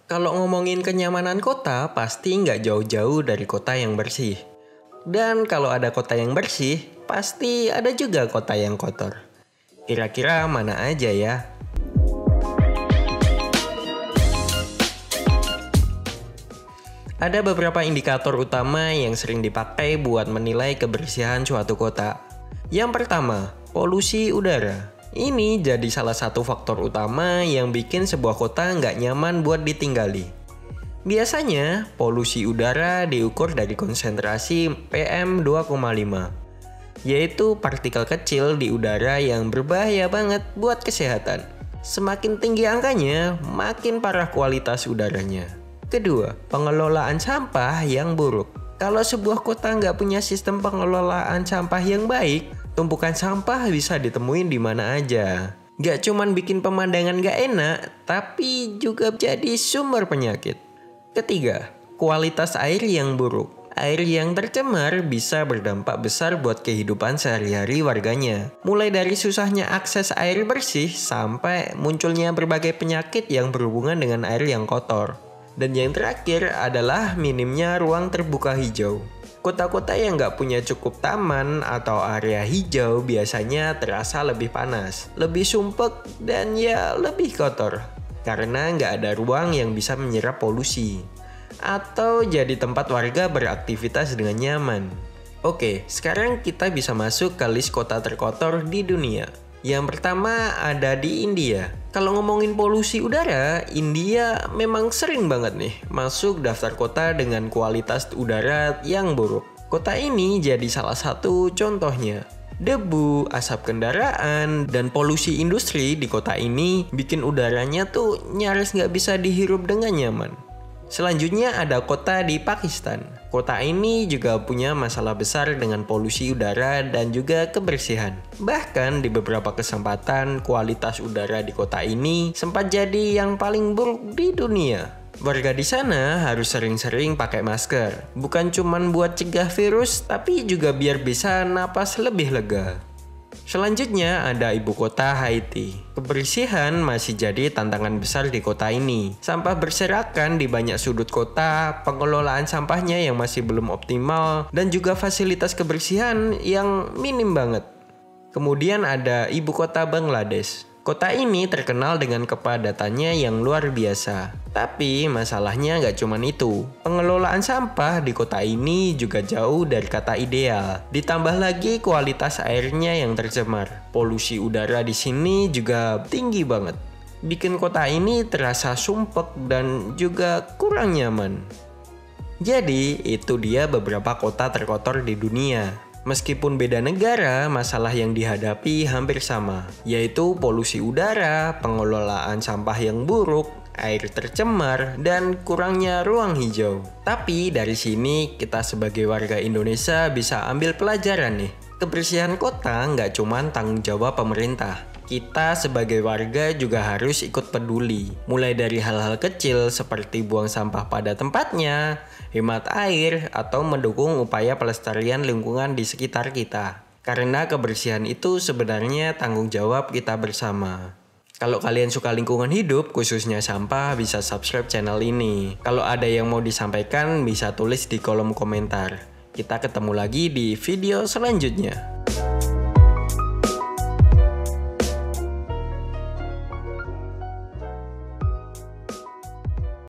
Kalau ngomongin kenyamanan kota, pasti nggak jauh-jauh dari kota yang bersih. Dan kalau ada kota yang bersih, pasti ada juga kota yang kotor. Kira-kira mana aja ya? Ada beberapa indikator utama yang sering dipakai buat menilai kebersihan suatu kota. Yang pertama, polusi udara. Ini jadi salah satu faktor utama yang bikin sebuah kota nggak nyaman buat ditinggali. Biasanya, polusi udara diukur dari konsentrasi PM2,5, yaitu partikel kecil di udara yang berbahaya banget buat kesehatan. Semakin tinggi angkanya, makin parah kualitas udaranya. Kedua, pengelolaan sampah yang buruk. Kalau sebuah kota nggak punya sistem pengelolaan sampah yang baik, tumpukan sampah bisa ditemuin di mana aja. Nggak cuman bikin pemandangan nggak enak, tapi juga jadi sumber penyakit. Ketiga, kualitas air yang buruk. Air yang tercemar bisa berdampak besar buat kehidupan sehari-hari warganya. Mulai dari susahnya akses air bersih sampai munculnya berbagai penyakit yang berhubungan dengan air yang kotor. Dan yang terakhir adalah minimnya ruang terbuka hijau. Kota-kota yang nggak punya cukup taman atau area hijau biasanya terasa lebih panas, lebih sumpek, dan ya lebih kotor. Karena nggak ada ruang yang bisa menyerap polusi. Atau jadi tempat warga beraktivitas dengan nyaman. Oke, sekarang kita bisa masuk ke list kota terkotor di dunia. Yang pertama ada di India. Kalau ngomongin polusi udara, India memang sering banget nih masuk daftar kota dengan kualitas udara yang buruk. Kota ini jadi salah satu contohnya. Debu, asap kendaraan, dan polusi industri di kota ini bikin udaranya tuh nyaris nggak bisa dihirup dengan nyaman. Selanjutnya ada kota di Pakistan. Kota ini juga punya masalah besar dengan polusi udara dan juga kebersihan. Bahkan di beberapa kesempatan kualitas udara di kota ini sempat jadi yang paling buruk di dunia. Warga di sana harus sering-sering pakai masker. Bukan cuman buat cegah virus, tapi juga biar bisa napas lebih lega. Selanjutnya ada ibu kota Haiti. Kebersihan masih jadi tantangan besar di kota ini. Sampah berserakan di banyak sudut kota, pengelolaan sampahnya yang masih belum optimal, dan juga fasilitas kebersihan yang minim banget. Kemudian ada ibu kota Bangladesh. Kota ini terkenal dengan kepadatannya yang luar biasa. Tapi masalahnya nggak cuma itu. Pengelolaan sampah di kota ini juga jauh dari kata ideal. Ditambah lagi kualitas airnya yang tercemar. Polusi udara di sini juga tinggi banget. Bikin kota ini terasa sumpek dan juga kurang nyaman. Jadi itu dia beberapa kota terkotor di dunia. Meskipun beda negara, masalah yang dihadapi hampir sama, yaitu polusi udara, pengelolaan sampah yang buruk, air tercemar, dan kurangnya ruang hijau. Tapi dari sini kita sebagai warga Indonesia bisa ambil pelajaran nih. Kebersihan kota nggak cuma tanggung jawab pemerintah. Kita sebagai warga juga harus ikut peduli. Mulai dari hal-hal kecil seperti buang sampah pada tempatnya, hemat air, atau mendukung upaya pelestarian lingkungan di sekitar kita. Karena kebersihan itu sebenarnya tanggung jawab kita bersama. Kalau kalian suka lingkungan hidup, khususnya sampah, bisa subscribe channel ini. Kalau ada yang mau disampaikan, bisa tulis di kolom komentar. Kita ketemu lagi di video selanjutnya.